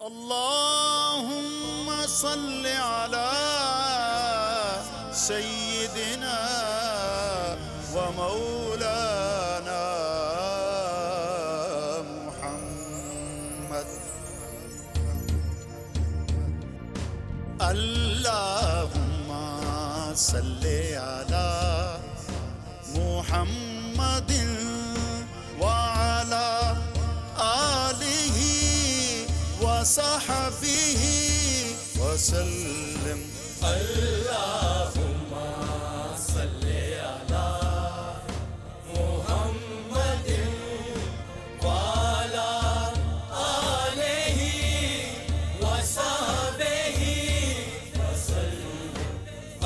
اللهم صل على سيدنا ومولانا محمد. اللهم صل على محمد وعلى آله وصحبه وسلم. اللهم صل على محمد وعلى آله وصحبه وسلم.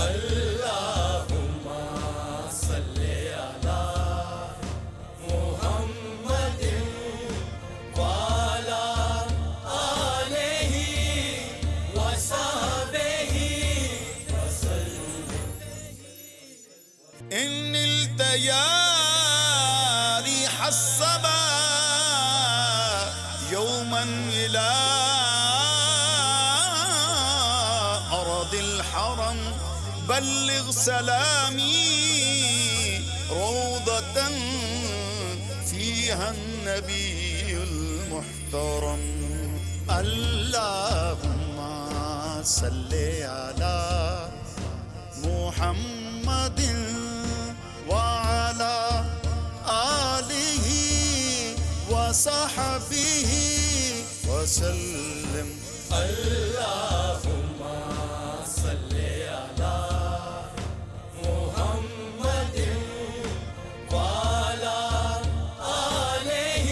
اللهم صل على محمد وعلى آله وصحبه وسلم. إن التياري حسبا يوما إلى أرض الحرم بلغ سلامي روضة فيها النبي المحترم. اللهم صل على محمد وعلى آله وصحبه وسلم. اللهم صل على محمد وعلى آله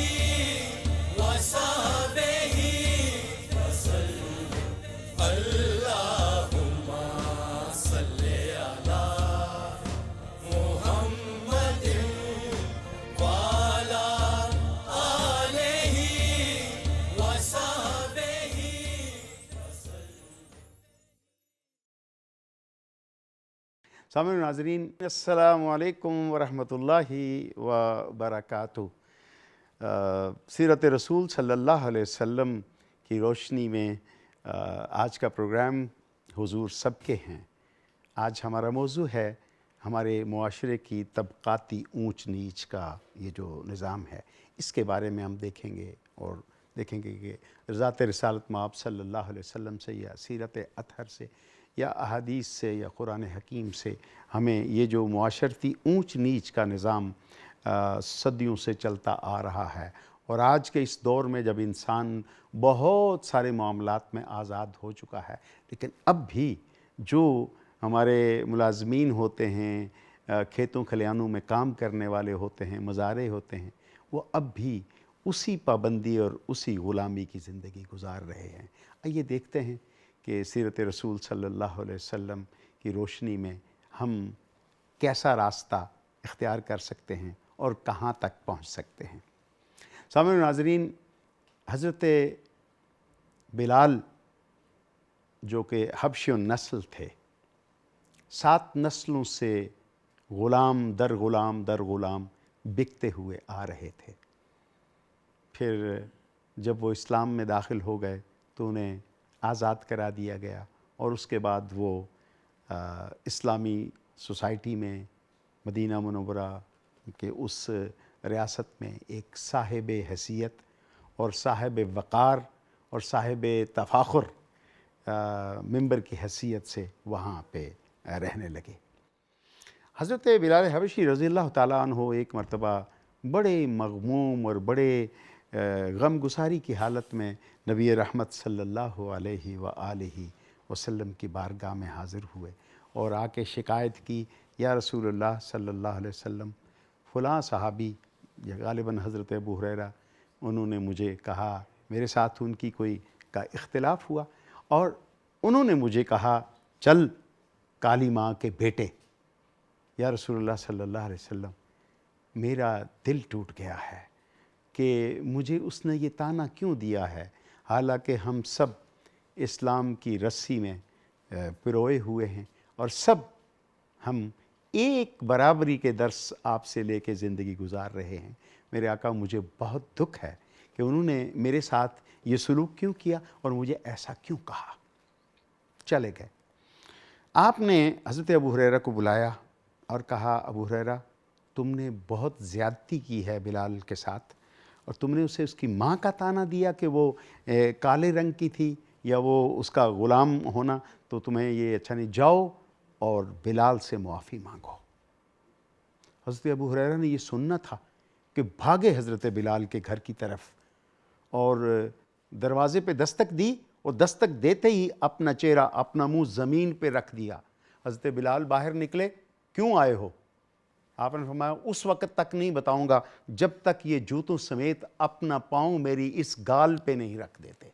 وصحبه وسلم. اللهم صل على محمد وعلى آله وصحبه وسلم. سامعین ناظرین، السلام علیکم ورحمۃ اللہ وبرکاتہ. سیرت رسول صلی اللہ علیہ وسلم کی روشنی میں آج کا پروگرام حضور سب کے ہیں. آج ہمارا موضوع ہے ہمارے معاشرے کی طبقاتی اونچ نیچ کا یہ جو نظام ہے، اس کے بارے میں ہم دیکھیں گے اور دیکھیں گے کہ ذات رسالت مآب صلی اللہ علیہ وسلم سے یا سیرت اطہر سے یا احادیث سے یا قرآن حکیم سے ہمیں یہ جو معاشرتی اونچ نیچ کا نظام صدیوں سے چلتا آ رہا ہے، اور آج کے اس دور میں جب انسان بہت سارے معاملات میں آزاد ہو چکا ہے، لیکن اب بھی جو ہمارے ملازمین ہوتے ہیں، کھیتوں کھلیانوں میں کام کرنے والے ہوتے ہیں، مزارع ہوتے ہیں، وہ اب بھی اسی پابندی اور اسی غلامی کی زندگی گزار رہے ہیں. آئیے دیکھتے ہیں کہ سیرت رسول صلی اللہ علیہ وسلم کی روشنی میں ہم کیسا راستہ اختیار کر سکتے ہیں اور کہاں تک پہنچ سکتے ہیں. سامعین و ناظرین، حضرت بلال جو کہ حبشی النسل تھے، 7 نسلوں سے غلام در غلام بکتے ہوئے آ رہے تھے. پھر جب وہ اسلام میں داخل ہو گئے تو انہیں آزاد کرا دیا گیا، اور اس کے بعد وہ اسلامی سوسائٹی میں مدینہ منورہ کے اس ریاست میں ایک صاحب حیثیت اور صاحب وقار اور صاحب تفاخر ممبر کی حیثیت سے وہاں پہ رہنے لگے. حضرت بلال حبشی رضی اللہ تعالیٰ عنہ ایک مرتبہ بڑے مغموم اور بڑے غم گساری کی حالت میں نبی رحمت صلی اللہ علیہ وآلہ وسلم کی بارگاہ میں حاضر ہوئے اور آ کے شکایت کی، یا رسول اللہ صلی اللہ علیہ وسلم، فلاں صحابی یا غالباً حضرت ابو ہریرہ، انہوں نے مجھے کہا، میرے ساتھ ان کی کوئی کا اختلاف ہوا، اور انہوں نے مجھے کہا چل کالی ماں کے بیٹے. یا رسول اللہ صلی اللہ علیہ وسلم، میرا دل ٹوٹ گیا ہے کہ مجھے اس نے یہ طعنہ کیوں دیا ہے، حالانکہ ہم سب اسلام کی رسی میں پروئے ہوئے ہیں اور سب ہم ایک برابری کے درس آپ سے لے کے زندگی گزار رہے ہیں. میرے آقا، مجھے بہت دکھ ہے کہ انہوں نے میرے ساتھ یہ سلوک کیوں کیا اور مجھے ایسا کیوں کہا۔ چلے گئے۔ آپ نے حضرت ابو ہریرہ کو بلایا اور کہا ابو ہریرہ تم نے بہت زیادتی کی ہے بلال کے ساتھ، اور تم نے اسے اس کی ماں کا طعنہ دیا کہ وہ کالے رنگ کی تھی یا وہ اس کا غلام ہونا، تو تمہیں یہ اچھا نہیں، جاؤ اور بلال سے معافی مانگو۔ حضرت ابو ہریرہ نے یہ سننا تھا کہ بھاگے حضرت بلال کے گھر کی طرف اور دروازے پہ دستک دی، اور دستک دیتے ہی اپنا چہرہ اپنا منہ زمین پہ رکھ دیا۔ حضرت بلال باہر نکلے، کیوں آئے ہو؟ آپ نے فرمایا اس وقت تک نہیں بتاؤں گا جب تک یہ جوتوں سمیت اپنا پاؤں میری اس گال پہ نہیں رکھ دیتے۔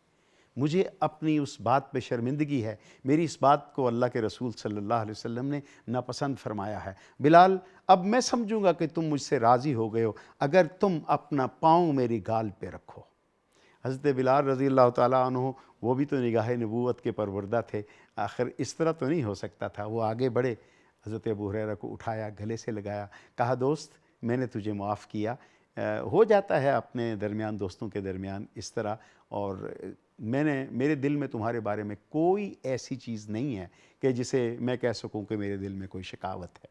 مجھے اپنی اس بات پہ شرمندگی ہے، میری اس بات کو اللہ کے رسول صلی اللہ علیہ وسلم نے ناپسند فرمایا ہے۔ بلال اب میں سمجھوں گا کہ تم مجھ سے راضی ہو گئے ہو اگر تم اپنا پاؤں میری گال پہ رکھو۔ حضرت بلال رضی اللہ تعالیٰ عنہ وہ بھی تو نگاہ نبوت کے پروردہ تھے، آخر اس طرح تو نہیں ہو سکتا تھا۔ وہ آگے بڑھے، حضرت ابو ہریرہ کو اٹھایا، گلے سے لگایا، کہا دوست میں نے تجھے معاف کیا۔ ہو جاتا ہے اپنے درمیان، دوستوں کے درمیان اس طرح، اور میرے دل میں تمہارے بارے میں کوئی ایسی چیز نہیں ہے کہ جسے میں کہہ سکوں کہ میرے دل میں کوئی شکاوت ہے۔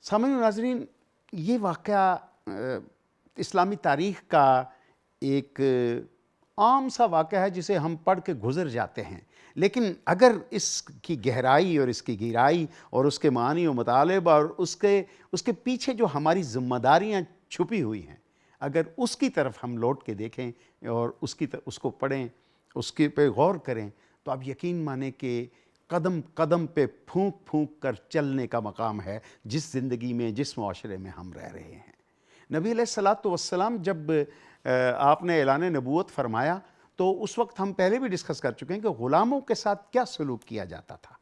سامعین و ناظرین، یہ واقعہ اسلامی تاریخ کا ایک عام سا واقعہ ہے جسے ہم پڑھ کے گزر جاتے ہیں، لیکن اگر اس کی گہرائی اور اس کی گہرائی اور اس کے معنی و مطالب اور اس کے پیچھے جو ہماری ذمہ داریاں چھپی ہوئی ہیں، اگر اس کی طرف ہم لوٹ کے دیکھیں اور اس کو پڑھیں، اس کے پہ غور کریں، تو آپ یقین مانیں کہ قدم قدم پہ پھونک پھونک کر چلنے کا مقام ہے جس زندگی میں، جس معاشرے میں ہم رہ رہے ہیں۔ نبی علیہ الصلاۃ والسلام جب آپ نے اعلان نبوت فرمایا تو اس وقت ہم پہلے بھی ڈسکس کر چکے ہیں کہ غلاموں کے ساتھ کیا سلوک کیا جاتا تھا۔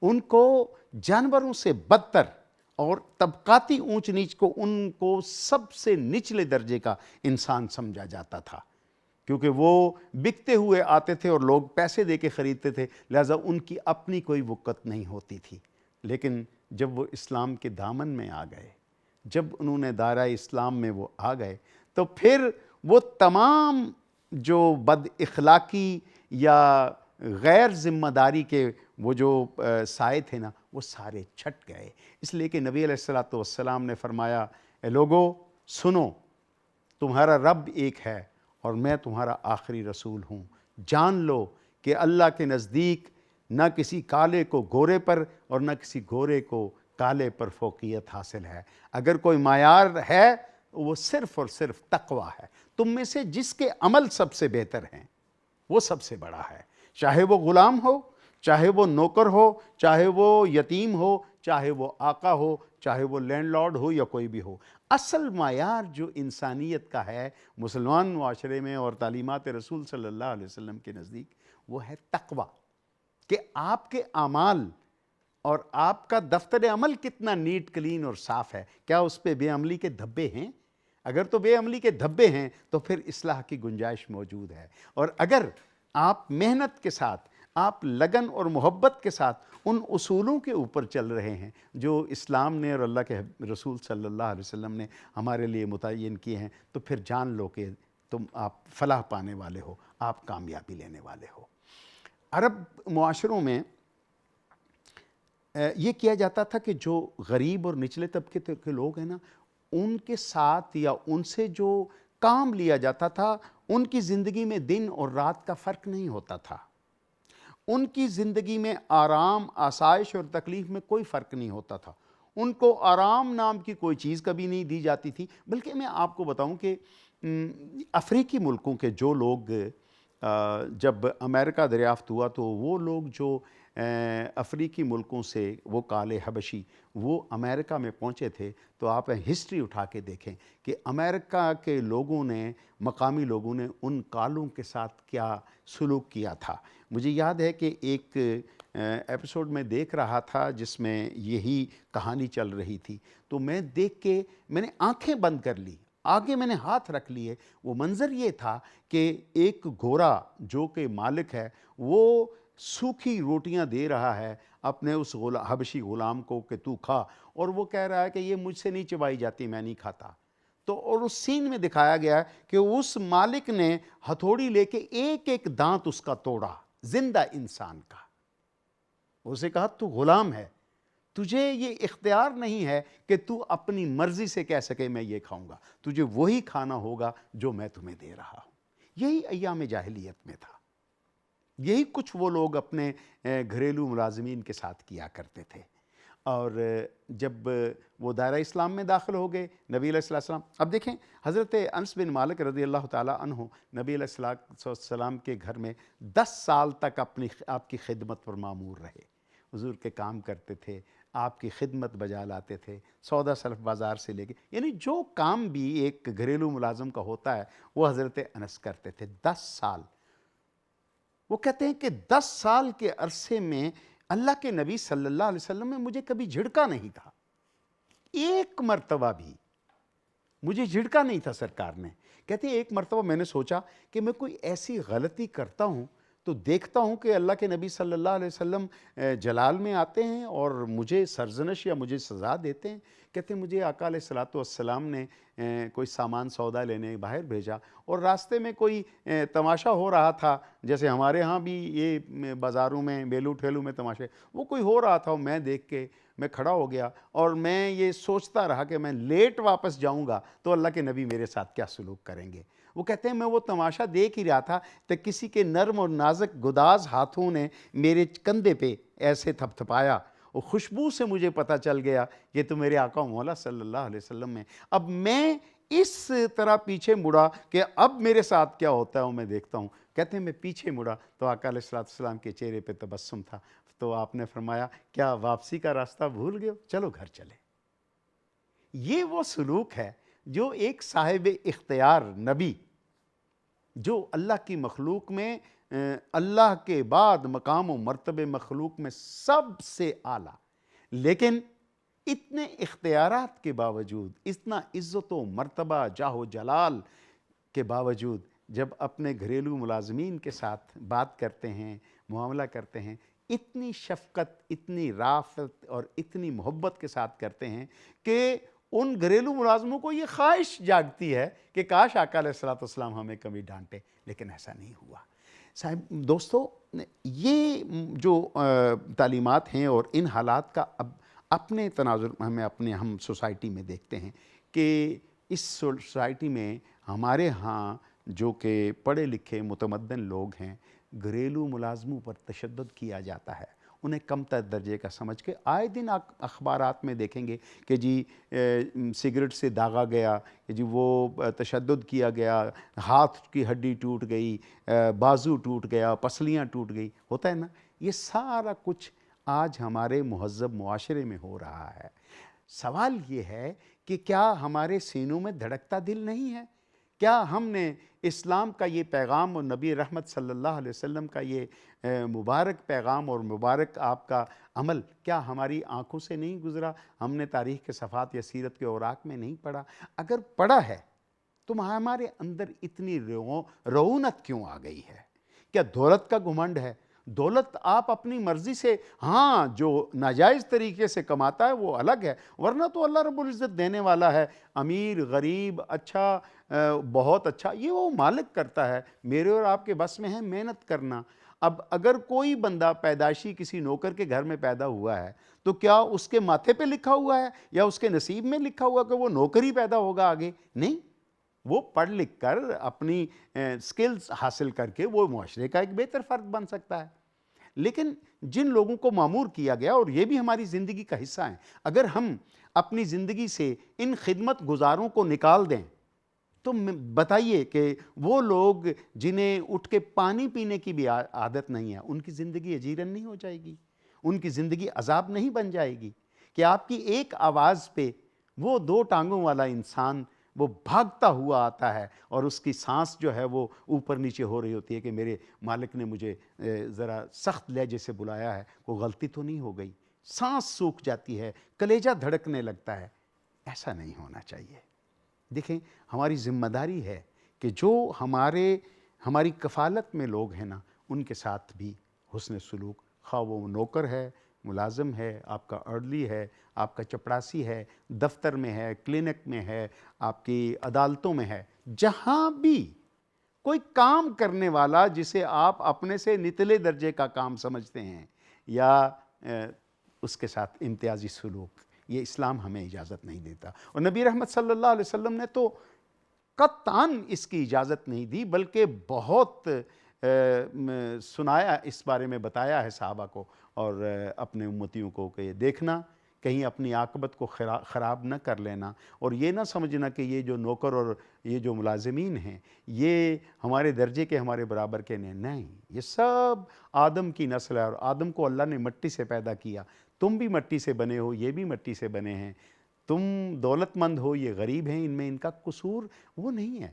ان کو جانوروں سے بدتر اور طبقاتی اونچ نیچ کو ان کو سب سے نچلے درجے کا انسان سمجھا جاتا تھا، کیونکہ وہ بکتے ہوئے آتے تھے اور لوگ پیسے دے کے خریدتے تھے، لہذا ان کی اپنی کوئی وقت نہیں ہوتی تھی۔ لیکن جب وہ اسلام کے دامن میں آ گئے، جب انہوں نے دائرہ اسلام میں وہ آ گئے، تو پھر وہ تمام جو بد اخلاقی یا غیر ذمہ داری کے وہ جو سائے تھے نا، وہ سارے چھٹ گئے۔ اس لیے کہ نبی علیہ السلام نے فرمایا، اے لوگو سنو، تمہارا رب ایک ہے اور میں تمہارا آخری رسول ہوں۔ جان لو کہ اللہ کے نزدیک نہ کسی کالے کو گورے پر اور نہ کسی گورے کو کالے پر فوقیت حاصل ہے۔ اگر کوئی معیار ہے وہ صرف اور صرف تقویٰ ہے۔ تم میں سے جس کے عمل سب سے بہتر ہیں وہ سب سے بڑا ہے، چاہے وہ غلام ہو، چاہے وہ نوکر ہو، چاہے وہ یتیم ہو، چاہے وہ آقا ہو، چاہے وہ لینڈ لارڈ ہو یا کوئی بھی ہو۔ اصل معیار جو انسانیت کا ہے مسلمان معاشرے میں اور تعلیمات رسول صلی اللہ علیہ وسلم کے نزدیک، وہ ہے تقویٰ، کہ آپ کے اعمال اور آپ کا دفتر عمل کتنا نیٹ کلین اور صاف ہے۔ کیا اس پہ بے عملی کے دھبے ہیں؟ اگر تو بے عملی کے دھبے ہیں تو پھر اصلاح کی گنجائش موجود ہے، اور اگر آپ محنت کے ساتھ، آپ لگن اور محبت کے ساتھ ان اصولوں کے اوپر چل رہے ہیں جو اسلام نے اور اللہ کے رسول صلی اللہ علیہ وسلم نے ہمارے لیے متعین کیے ہیں، تو پھر جان لو کہ آپ فلاح پانے والے ہو، آپ کامیابی لینے والے ہو۔ عرب معاشروں میں یہ کیا جاتا تھا کہ جو غریب اور نچلے طبقے کے لوگ ہیں نا، ان کے ساتھ یا ان سے جو کام لیا جاتا تھا، ان کی زندگی میں دن اور رات کا فرق نہیں ہوتا تھا۔ ان کی زندگی میں آرام، آسائش اور تکلیف میں کوئی فرق نہیں ہوتا تھا۔ ان کو آرام نام کی کوئی چیز کبھی نہیں دی جاتی تھی۔ بلکہ میں آپ کو بتاؤں کہ افریقی ملکوں کے جو لوگ جب امریکہ دریافت ہوا تو وہ لوگ جو افریقی ملکوں سے، وہ کالے حبشی، وہ امریکہ میں پہنچے تھے، تو آپ ہسٹری اٹھا کے دیکھیں کہ امریکہ کے لوگوں نے، مقامی لوگوں نے ان کالوں کے ساتھ کیا سلوک کیا تھا۔ مجھے یاد ہے کہ ایک ایپیسوڈ میں دیکھ رہا تھا جس میں یہی کہانی چل رہی تھی، تو میں دیکھ کے میں نے آنکھیں بند کر لی، آگے میں نے ہاتھ رکھ لیے۔ وہ منظر یہ تھا کہ ایک گورا جو کہ مالک ہے، وہ سوکھی روٹیاں دے رہا ہے اپنے اس حبشی غلام کو کہ تو کھا، اور وہ کہہ رہا ہے کہ یہ مجھ سے نہیں چبائی جاتی، میں نہیں کھاتا۔ تو اور اس سین میں دکھایا گیا کہ اس مالک نے ہتھوڑی لے کے ایک ایک دانت اس کا توڑا، زندہ انسان کا۔ اسے کہا تو غلام ہے، تجھے یہ اختیار نہیں ہے کہ تو اپنی مرضی سے کہہ سکے میں یہ کھاؤں گا، تجھے وہی کھانا ہوگا جو میں تمہیں دے رہا ہوں۔ یہی ایام جاہلیت میں تھا، یہی کچھ وہ لوگ اپنے گھریلو ملازمین کے ساتھ کیا کرتے تھے۔ اور جب وہ دائرہ اسلام میں داخل ہو گئے نبی علیہ السلام، اب دیکھیں حضرت انس بن مالک رضی اللہ تعالیٰ عنہ نبی علیہ السلام کے گھر میں 10 سال تک آپ کی خدمت پر معمور رہے، حضور کے کام کرتے تھے، آپ کی خدمت بجا لاتے تھے، سودا سلف بازار سے لے کے، یعنی جو کام بھی ایک گھریلو ملازم کا ہوتا ہے وہ حضرت انس کرتے تھے 10 سال۔ وہ کہتے ہیں کہ 10 سال کے عرصے میں اللہ کے نبی صلی اللہ علیہ وسلم نے مجھے کبھی جھڑکا نہیں تھا، ایک مرتبہ بھی مجھے جھڑکا نہیں تھا سرکار نے۔ کہتے ہیں ایک مرتبہ میں نے سوچا کہ میں کوئی ایسی غلطی کرتا ہوں تو دیکھتا ہوں کہ اللہ کے نبی صلی اللہ علیہ وسلم جلال میں آتے ہیں اور مجھے سرزنش یا مجھے سزا دیتے ہیں۔ کہتے ہیں مجھے آقا علیہ السلام نے کوئی سامان سودا لینے باہر بھیجا اور راستے میں کوئی تماشا ہو رہا تھا، جیسے ہمارے ہاں بھی یہ بازاروں میں بیلو ٹھیلو میں تماشے، وہ کوئی ہو رہا تھا، میں دیکھ کے میں کھڑا ہو گیا اور میں یہ سوچتا رہا کہ میں لیٹ واپس جاؤں گا تو اللہ کے نبی میرے ساتھ کیا سلوک کریں گے۔ وہ کہتے ہیں میں وہ تماشا دیکھ ہی رہا تھا تو کسی کے نرم اور نازک گداز ہاتھوں نے میرے کندھے پہ ایسے تھپ تھپایا اور خوشبو سے مجھے پتہ چل گیا یہ تو میرے آقا مولا صلی اللہ علیہ وسلم ہے۔ اب میں اس طرح پیچھے مڑا کہ اب میرے ساتھ کیا ہوتا ہے وہ میں دیکھتا ہوں۔ کہتے ہیں میں پیچھے مڑا تو آقا علیہ السلام کے چہرے پہ تبسم تھا، تو آپ نے فرمایا کیا واپسی کا راستہ بھول گئے ہو؟ چلو گھر چلے۔ یہ وہ سلوک ہے جو ایک صاحب اختیار نبی، جو اللہ کی مخلوق میں اللہ کے بعد مقام و مرتبے مخلوق میں سب سے اعلیٰ، لیکن اتنے اختیارات کے باوجود، اتنا عزت و مرتبہ جاہ و جلال کے باوجود جب اپنے گھریلو ملازمین کے ساتھ بات کرتے ہیں، معاملہ کرتے ہیں، اتنی شفقت، اتنی رافت اور اتنی محبت کے ساتھ کرتے ہیں کہ ان گھریلو ملازموں کو یہ خواہش جاگتی ہے کہ کاش آقا علیہ السلام ہمیں کبھی ڈانٹے، لیکن ایسا نہیں ہوا۔ صاحب دوستو، یہ جو تعلیمات ہیں اور ان حالات کا اب اپنے تناظر ہم سوسائٹی میں دیکھتے ہیں کہ اس سوسائٹی میں ہمارے ہاں جو کہ پڑھے لکھے متمدن لوگ ہیں، گھریلو ملازموں پر تشدد کیا جاتا ہے، انہیں کم تر درجے کا سمجھ کے آئے دن اخبارات میں دیکھیں گے کہ جی سگریٹ سے داغا گیا، کہ جی وہ تشدد کیا گیا، ہاتھ کی ہڈی ٹوٹ گئی، بازو ٹوٹ گیا، پسلیاں ٹوٹ گئی، ہوتا ہے نا۔ یہ سارا کچھ آج ہمارے مہذب معاشرے میں ہو رہا ہے۔ سوال یہ ہے کہ کیا ہمارے سینوں میں دھڑکتا دل نہیں ہے؟ کیا ہم نے اسلام کا یہ پیغام اور نبی رحمت صلی اللہ علیہ وسلم کا یہ مبارک پیغام اور مبارک آپ کا عمل کیا ہماری آنکھوں سے نہیں گزرا؟ ہم نے تاریخ کے صفحات یا سیرت کے اوراق میں نہیں پڑھا؟ اگر پڑھا ہے تو ہمارے اندر اتنی رعونت کیوں آ گئی ہے؟ کیا دولت کا گھمنڈ ہے؟ دولت آپ اپنی مرضی سے، ہاں جو ناجائز طریقے سے کماتا ہے وہ الگ ہے، ورنہ تو اللہ رب العزت دینے والا ہے، امیر غریب اچھا بہت اچھا، یہ وہ مالک کرتا ہے، میرے اور آپ کے بس میں ہے محنت کرنا۔ اب اگر کوئی بندہ پیدائشی کسی نوکر کے گھر میں پیدا ہوا ہے تو کیا اس کے ماتھے پہ لکھا ہوا ہے یا اس کے نصیب میں لکھا ہوا کہ وہ نوکر ہی پیدا ہوگا آگے؟ نہیں، وہ پڑھ لکھ کر اپنی سکلز حاصل کر کے وہ معاشرے کا ایک بہتر فرد بن سکتا ہے۔ لیکن جن لوگوں کو معمور کیا گیا، اور یہ بھی ہماری زندگی کا حصہ ہیں، اگر ہم اپنی زندگی سے ان خدمت گزاروں کو نکال دیں تو بتائیے کہ وہ لوگ جنہیں اٹھ کے پانی پینے کی بھی عادت نہیں ہے، ان کی زندگی اجیرن نہیں ہو جائے گی، ان کی زندگی عذاب نہیں بن جائے گی کہ آپ کی ایک آواز پہ وہ 2 ٹانگوں والا انسان وہ بھاگتا ہوا آتا ہے اور اس کی سانس جو ہے وہ اوپر نیچے ہو رہی ہوتی ہے کہ میرے مالک نے مجھے ذرا سخت لہجے سے بلایا ہے، کوئی غلطی تو نہیں ہو گئی، سانس سوکھ جاتی ہے، کلیجہ دھڑکنے لگتا ہے۔ ایسا نہیں ہونا چاہیے۔ دیکھیں، ہماری ذمہ داری ہے کہ جو ہماری کفالت میں لوگ ہیں نا، ان کے ساتھ بھی حسن سلوک، خواہ وہ نوکر ہے، ملازم ہے، آپ کا ارلی ہے، آپ کا چپڑاسی ہے، دفتر میں ہے، کلینک میں ہے، آپ کی عدالتوں میں ہے، جہاں بھی کوئی کام کرنے والا جسے آپ اپنے سے نچلے درجے کا کام سمجھتے ہیں یا اس کے ساتھ امتیازی سلوک، یہ اسلام ہمیں اجازت نہیں دیتا. اور نبی رحمت صلی اللہ علیہ وسلم نے تو قطعاً اس کی اجازت نہیں دی، بلکہ بہت سنایا، اس بارے میں بتایا ہے صحابہ کو اور اپنے امتیوں کو کہ دیکھنا کہیں اپنی عاقبت کو خراب نہ کر لینا، اور یہ نہ سمجھنا کہ یہ جو نوکر اور یہ جو ملازمین ہیں یہ ہمارے درجے کے، ہمارے برابر کے نہیں. یہ سب آدم کی نسل ہے، اور آدم کو اللہ نے مٹی سے پیدا کیا. تم بھی مٹی سے بنے ہو، یہ بھی مٹی سے بنے ہیں. تم دولت مند ہو، یہ غریب ہیں، ان میں ان کا قصور وہ نہیں ہے.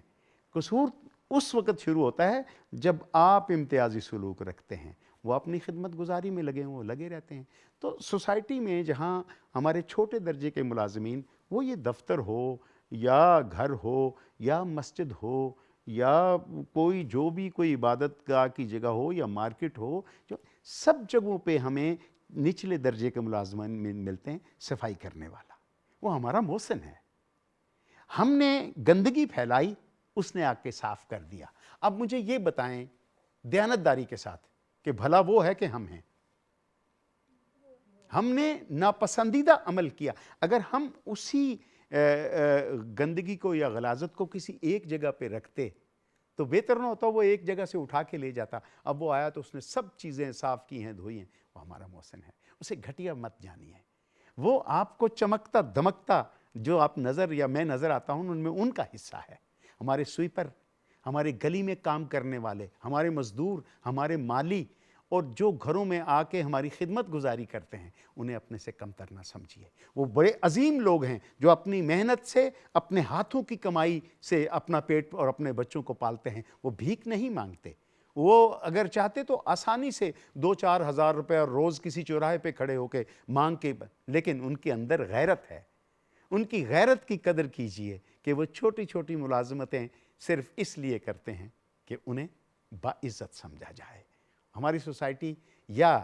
قصور اس وقت شروع ہوتا ہے جب آپ امتیازی سلوک رکھتے ہیں. وہ اپنی خدمت گزاری میں لگے ہوں، وہ لگے رہتے ہیں. تو سوسائٹی میں جہاں ہمارے چھوٹے درجے کے ملازمین، وہ یہ دفتر ہو یا گھر ہو یا مسجد ہو یا کوئی جو بھی کوئی عبادت گاہ کی جگہ ہو یا مارکیٹ ہو، جو سب جگہوں پہ ہمیں نچلے درجے کے ملازمین ملتے ہیں. صفائی کرنے والا وہ ہمارا محسن ہے. ہم نے گندگی پھیلائی، اس نے آ کے صاف کر دیا. اب مجھے یہ بتائیں دیانتداری کے ساتھ کہ بھلا وہ ہے کہ ہم ہیں؟ ہم نے ناپسندیدہ عمل کیا. اگر ہم اسی گندگی کو یا غلاظت کو کسی ایک جگہ پہ رکھتے تو بہتر نہ ہوتا؟ وہ ایک جگہ سے اٹھا کے لے جاتا. اب وہ آیا تو اس نے سب چیزیں صاف کی ہیں، دھوئی ہیں. وہ ہمارا محسن ہے. اسے گھٹیا مت جانیے. وہ آپ کو چمکتا دمکتا جو آپ نظر یا میں نظر آتا ہوں، ان میں ان کا حصہ ہے. ہمارے سویپر، ہمارے گلی میں کام کرنے والے، ہمارے مزدور، ہمارے مالی، اور جو گھروں میں آ کے ہماری خدمت گزاری کرتے ہیں، انہیں اپنے سے کمتر نہ سمجھیے. وہ بڑے عظیم لوگ ہیں جو اپنی محنت سے، اپنے ہاتھوں کی کمائی سے اپنا پیٹ اور اپنے بچوں کو پالتے ہیں. وہ بھیک نہیں مانگتے. وہ اگر چاہتے تو آسانی سے 2-4 ہزار روپے روز کسی چوراہے پہ کھڑے ہو کے مانگ کے، لیکن ان کے اندر غیرت ہے. ان کی غیرت کی قدر کیجئے کہ وہ چھوٹی چھوٹی ملازمتیں صرف اس لیے کرتے ہیں کہ انہیں باعزت سمجھا جائے. ہماری سوسائٹی یا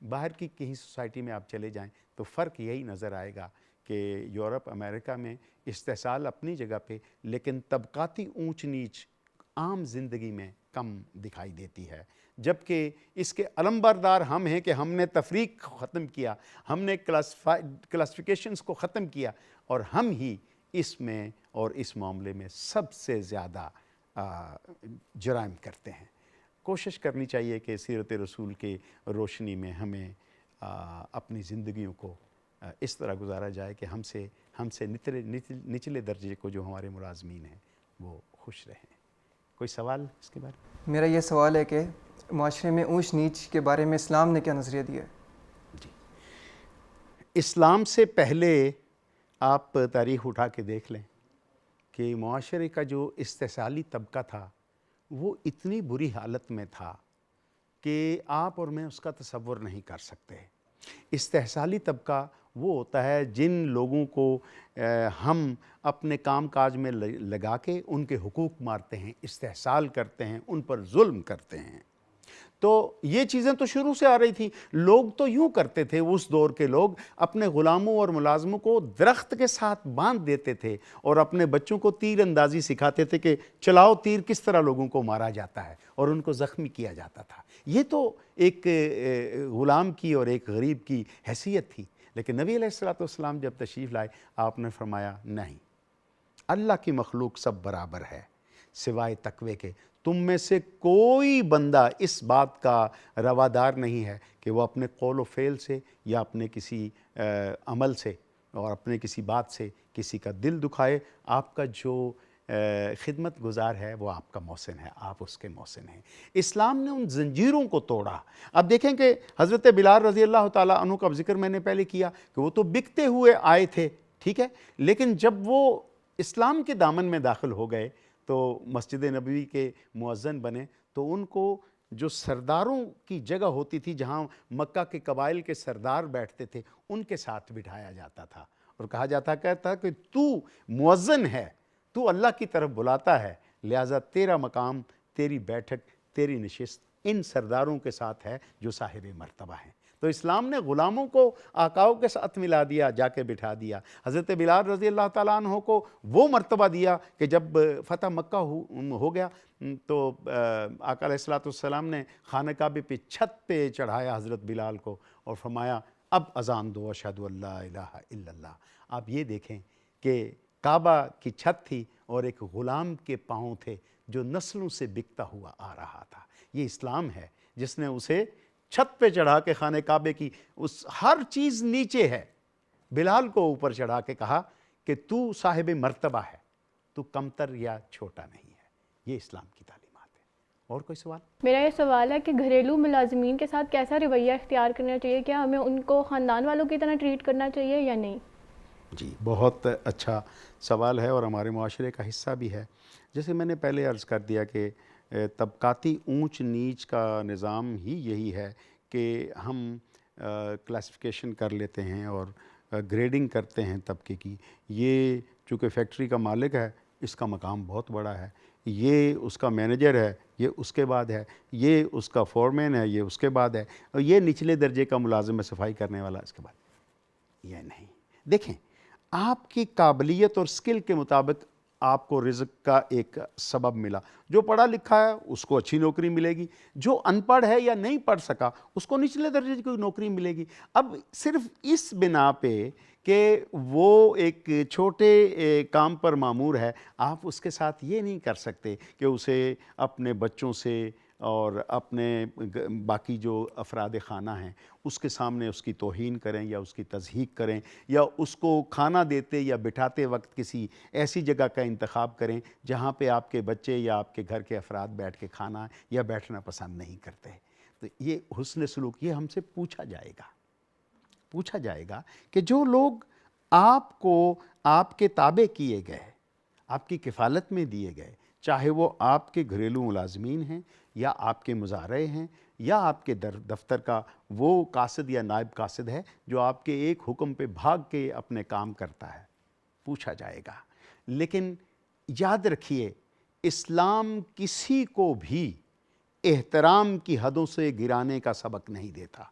باہر کی کہیں سوسائٹی میں آپ چلے جائیں تو فرق یہی نظر آئے گا کہ یورپ، امریکہ میں استحصال اپنی جگہ پہ، لیکن طبقاتی اونچ نیچ عام زندگی میں کم دکھائی دیتی ہے. جبکہ اس کے علمبردار ہم ہیں کہ ہم نے تفریق ختم کیا، ہم نے کلاسیفیکیشنز کو ختم کیا، اور ہم ہی اس میں اور اس معاملے میں سب سے زیادہ جرائم کرتے ہیں. کوشش کرنی چاہیے کہ سیرت رسول کے روشنی میں ہمیں اپنی زندگیوں کو اس طرح گزارا جائے کہ ہم سے نچلے درجے کو جو ہمارے ملازمین ہیں وہ خوش رہیں. کوئی سوال اس کے بارے میں؟ میرا یہ سوال ہے کہ معاشرے میں اونچ نیچ کے بارے میں اسلام نے کیا نظریہ دیا ہے؟ جی، اسلام سے پہلے آپ تاریخ اٹھا کے دیکھ لیں کہ معاشرے کا جو استحصالی طبقہ تھا وہ اتنی بری حالت میں تھا کہ آپ اور میں اس کا تصور نہیں کر سکتے. استحصالی طبقہ وہ ہوتا ہے جن لوگوں کو ہم اپنے کام کاج میں لگا کے ان کے حقوق مارتے ہیں، استحصال کرتے ہیں، ان پر ظلم کرتے ہیں. تو یہ چیزیں تو شروع سے آ رہی تھی. لوگ تو یوں کرتے تھے، اس دور کے لوگ اپنے غلاموں اور ملازموں کو درخت کے ساتھ باندھ دیتے تھے اور اپنے بچوں کو تیر اندازی سکھاتے تھے کہ چلاؤ تیر، کس طرح لوگوں کو مارا جاتا ہے، اور ان کو زخمی کیا جاتا تھا. یہ تو ایک غلام کی اور ایک غریب کی حیثیت تھی. لیکن نبی علیہ الصلوۃ والسلام جب تشریف لائے، آپ نے فرمایا نہیں، اللہ کی مخلوق سب برابر ہے سوائے تقوی کے. تم میں سے کوئی بندہ اس بات کا روادار نہیں ہے کہ وہ اپنے قول و فعل سے یا اپنے کسی عمل سے اور اپنے کسی بات سے کسی کا دل دکھائے. آپ کا جو خدمت گزار ہے وہ آپ کا محسن ہے، آپ اس کے محسن ہیں. اسلام نے ان زنجیروں کو توڑا. اب دیکھیں کہ حضرت بلال رضی اللہ تعالیٰ عنہ کا ذکر میں نے پہلے کیا کہ وہ تو بکتے ہوئے آئے تھے، ٹھیک ہے، لیکن جب وہ اسلام کے دامن میں داخل ہو گئے تو مسجد نبوی کے مؤذن بنے، تو ان کو جو سرداروں کی جگہ ہوتی تھی جہاں مکہ کے قبائل کے سردار بیٹھتے تھے، ان کے ساتھ بٹھایا جاتا تھا اور کہا جاتا کہتا کہ تو مؤذن ہے، تو اللہ کی طرف بلاتا ہے، لہٰذا تیرا مقام، تیری بیٹھک، تیری نشست ان سرداروں کے ساتھ ہے جو صاحب مرتبہ ہیں. تو اسلام نے غلاموں کو آقاؤں کے ساتھ ملا دیا، جا کے بٹھا دیا۔ حضرت بلال رضی اللہ تعالیٰ عنہ کو وہ مرتبہ دیا کہ جب فتح مکہ ہو گیا تو آقا علیہ الصلوۃ والسلام نے خانہ کعبہ پہ چھت پہ چڑھایا حضرت بلال کو اور فرمایا اب اذان دو اشہد ان لا الہ الا اللہ۔ آپ یہ دیکھیں کہ کعبہ کی چھت تھی اور ایک غلام کے پاؤں تھے جو نسلوں سے بکتا ہوا آ رہا تھا۔ یہ اسلام ہے جس نے اسے چھت پہ چڑھا کے خانہ کعبے کی اس ہر چیز نیچے ہے، بلال کو اوپر چڑھا کے کہا کہ تو صاحب مرتبہ ہے، تو کمتر یا چھوٹا نہیں ہے۔ یہ اسلام کی تعلیمات ہے۔ اور کوئی سوال؟ میرا یہ سوال ہے کہ گھریلو ملازمین کے ساتھ کیسا رویہ اختیار کرنا چاہیے؟ کیا ہمیں ان کو خاندان والوں کی طرح ٹریٹ کرنا چاہیے یا نہیں؟ جی بہت اچھا سوال ہے اور ہمارے معاشرے کا حصہ بھی ہے۔ جیسے میں نے پہلے عرض کر دیا کہ طبقاتی اونچ نیچ کا نظام ہی یہی ہے کہ ہم کلاسیفیکیشن کر لیتے ہیں اور گریڈنگ کرتے ہیں طبقے کی۔ یہ چونکہ فیکٹری کا مالک ہے، اس کا مقام بہت بڑا ہے، یہ اس کا مینیجر ہے، یہ اس کے بعد ہے، یہ اس کا فورمین ہے، یہ اس کے بعد ہے، اور یہ نچلے درجے کا ملازم ہے صفائی کرنے والا اس کے بعد۔ یہ نہیں، دیکھیں آپ کی قابلیت اور سکل کے مطابق آپ کو رزق کا ایک سبب ملا۔ جو پڑھا لکھا ہے اس کو اچھی نوکری ملے گی، جو ان پڑھ ہے یا نہیں پڑھ سکا اس کو نچلے درجے کی نوکری ملے گی۔ اب صرف اس بنا پہ کہ وہ ایک چھوٹے کام پر مامور ہے، آپ اس کے ساتھ یہ نہیں کر سکتے کہ اسے اپنے بچوں سے اور اپنے باقی جو افراد خانہ ہیں اس کے سامنے اس کی توہین کریں یا اس کی تضحیک کریں، یا اس کو کھانا دیتے یا بٹھاتے وقت کسی ایسی جگہ کا انتخاب کریں جہاں پہ آپ کے بچے یا آپ کے گھر کے افراد بیٹھ کے کھانا یا بیٹھنا پسند نہیں کرتے۔ تو یہ حسن سلوک، یہ ہم سے پوچھا جائے گا کہ جو لوگ آپ کو آپ کے تابع کیے گئے، آپ کی کفالت میں دیے گئے، چاہے وہ آپ کے گھریلو ملازمین ہیں یا آپ کے مزارع ہیں یا آپ کے دفتر کا وہ قاصد یا نائب قاصد ہے جو آپ کے ایک حکم پہ بھاگ کے اپنے کام کرتا ہے، پوچھا جائے گا۔ لیکن یاد رکھیے اسلام کسی کو بھی احترام کی حدوں سے گرانے کا سبق نہیں دیتا۔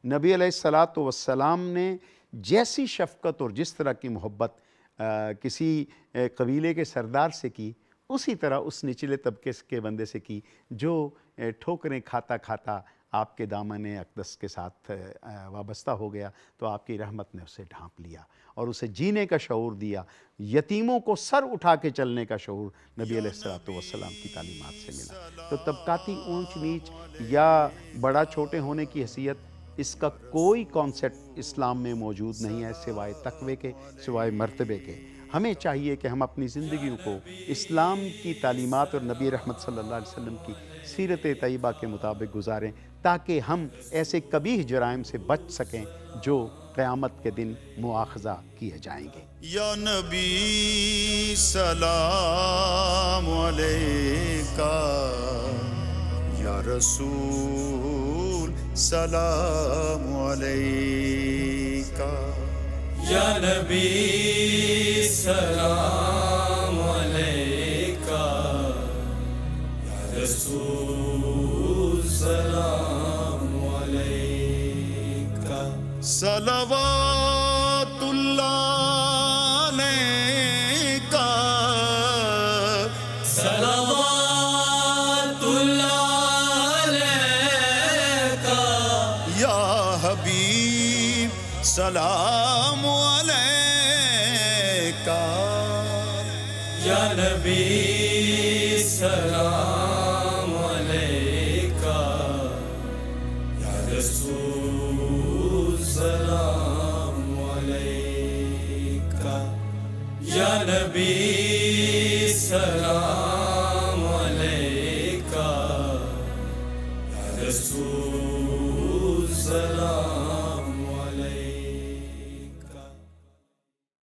نبی علیہ الصلاۃ والسلام نے جیسی شفقت اور جس طرح کی محبت کسی قبیلے کے سردار سے کی، اسی طرح اس نچلے طبقے کے بندے سے کی جو ٹھوکریں کھاتا کھاتا آپ کے دامن اقدس کے ساتھ وابستہ ہو گیا، تو آپ کی رحمت نے اسے ڈھانپ لیا اور اسے جینے کا شعور دیا۔ یتیموں کو سر اٹھا کے چلنے کا شعور نبی علیہ الصلوۃ والسلام کی تعلیمات سے ملا۔ تو طبقاتی اونچ نیچ یا بڑا چھوٹے ہونے کی حیثیت، اس کا کوئی کانسیپٹ اسلام میں موجود نہیں ہے سوائے تقوی کے، سوائے مرتبے کے۔ ہمیں چاہیے کہ ہم اپنی زندگیوں کو اسلام کی تعلیمات اور نبی رحمت صلی اللہ علیہ وسلم کی سیرت طیبہ کے مطابق گزاریں، تاکہ ہم ایسے قبیح جرائم سے بچ سکیں جو قیامت کے دن مواخذہ کیے جائیں گے۔ یا نبی سلام علیکہ، یا رسول سلام علیکہ، یا نبی سلام علیکہ، یا رسول سلام علیکہ، صلوات اللہ علیکہ، صلوات اللہ علیکہ، یا حبیب سلام علیکہ، یا نبی سلام علیکہ، یا رسول سلام علیکہ، یا نبی سلام علیکہ، یا رسول سلام